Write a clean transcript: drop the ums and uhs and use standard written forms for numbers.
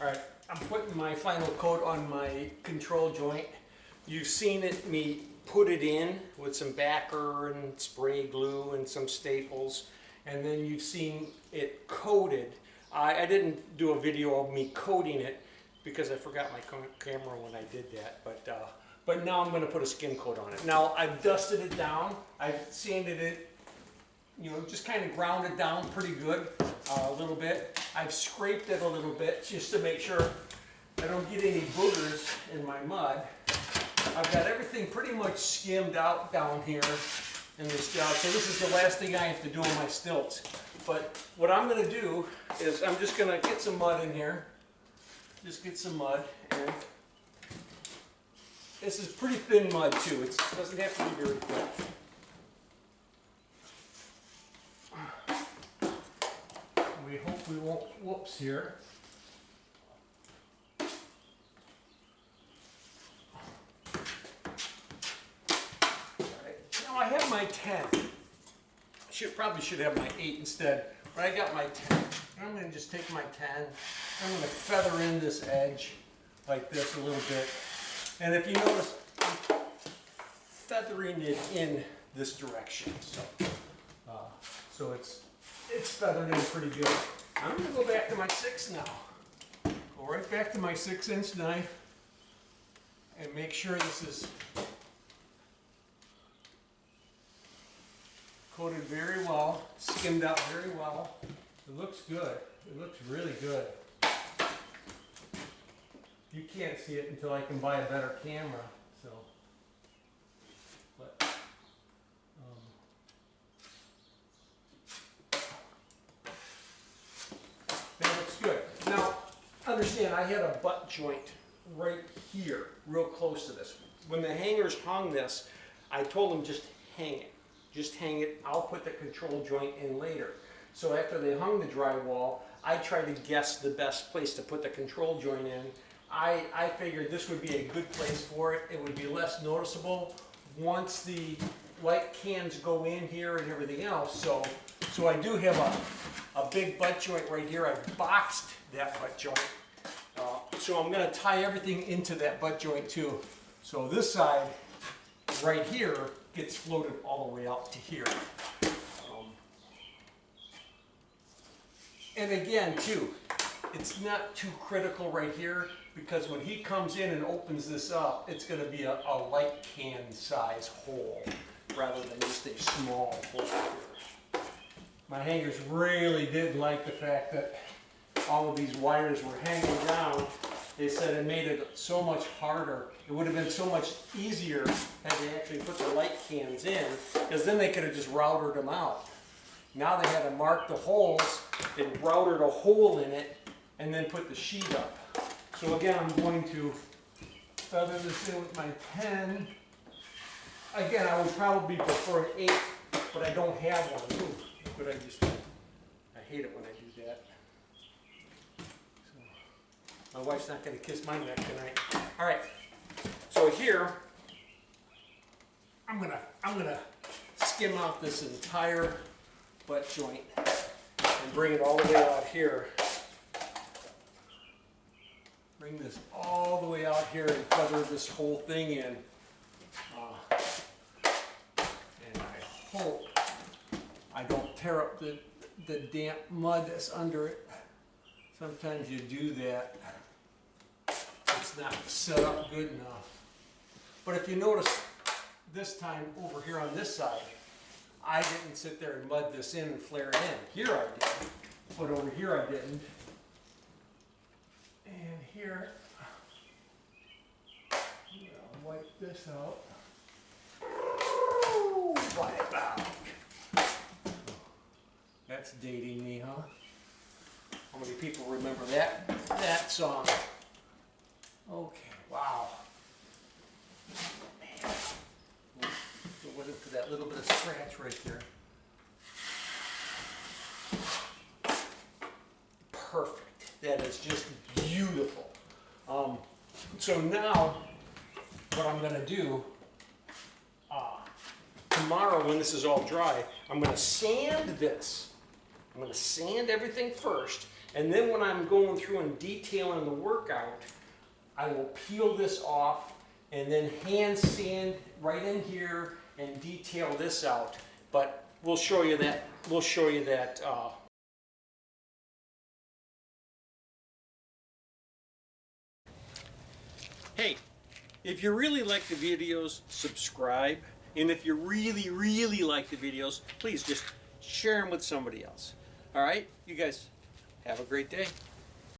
Alright, I'm putting my final coat on my control joint. You've seen me put it in with some backer and spray glue and some staples, and then you've seen it coated. I didn't do a video of me coating it because I forgot my camera when I did that, but now I'm going to put a skim coat on it. Now I've dusted it down, I've sanded it, just kind of ground it down pretty good a little bit. I've scraped it a little bit just to make sure I don't get any boogers in my mud. I've got everything pretty much skimmed out down here in this job, so this is the last thing I have to do on my stilts. But what I'm going to do is I'm just going to get some mud in here. Just get some mud. And this is pretty thin mud too. It doesn't have to be very thick. We hope we won't whoops here. Now I have my 10. Probably should have my 8 instead, but I got my 10. I'm going to just take my 10. I'm going to feather in this edge like this a little bit. And if you notice, I'm feathering it in this direction. So it's feathered in pretty good. I'm going to go back to my 6 now. Go right back to my 6-inch knife and make sure this is coated very well, skimmed out very well. It looks good. It looks really good. You can't see it until I can buy a better camera. But that looks good. Now, understand, I had a butt joint right here, real close to this. When the hangers hung this, I told them just hang it. Just hang it. I'll put the control joint in later. So after they hung the drywall, I tried to guess the best place to put the control joint in. I figured this would be a good place for it. It would be less noticeable once the light cans go in here and everything else. So I do have a big butt joint right here. I boxed that butt joint. So I'm going to tie everything into that butt joint too. So this side right here gets floated all the way out to here. And again too, it's not too critical right here because when he comes in and opens this up, it's going to be a light can size hole rather than just a small hole here. My hangers really did like the fact that all of these wires were hanging down. They said it made it so much harder. It would have been so much easier had they actually put the light cans in, because then they could have just routed them out. Now they had to mark the holes, they routed a hole in it, and then put the sheet up. So again, I'm going to feather this in with my 10. Again, I would probably prefer an 8, but I don't have one. Ooh, but I hate it when I do that. My wife's not going to kiss my neck tonight. All right, so here, I'm gonna skim out this entire butt joint and bring it all the way out here. Bring this all the way out here and feather this whole thing in. And I hope I don't tear up the damp mud that's under it. Sometimes you do that. It's not set up good enough. But if you notice, this time over here on this side, I didn't sit there and mud this in and flare it in. Here I did, but over here I didn't. And here, I'll wipe this out. Ooh, wipe out. That's dating me, huh? How many people remember that song? Okay, wow. Man. Go into that little bit of scratch right there. Perfect. That is just beautiful. So now, what I'm going to do, tomorrow when this is all dry, I'm going to sand this. I'm going to sand everything first, And then when I'm going through and detailing the workout, I will peel this off and then hand sand right in here and detail this out. But we'll show you that. We'll show you that. Hey, if you really like the videos, subscribe. And if you really, really like the videos, please just share them with somebody else. All right, you guys have a great day.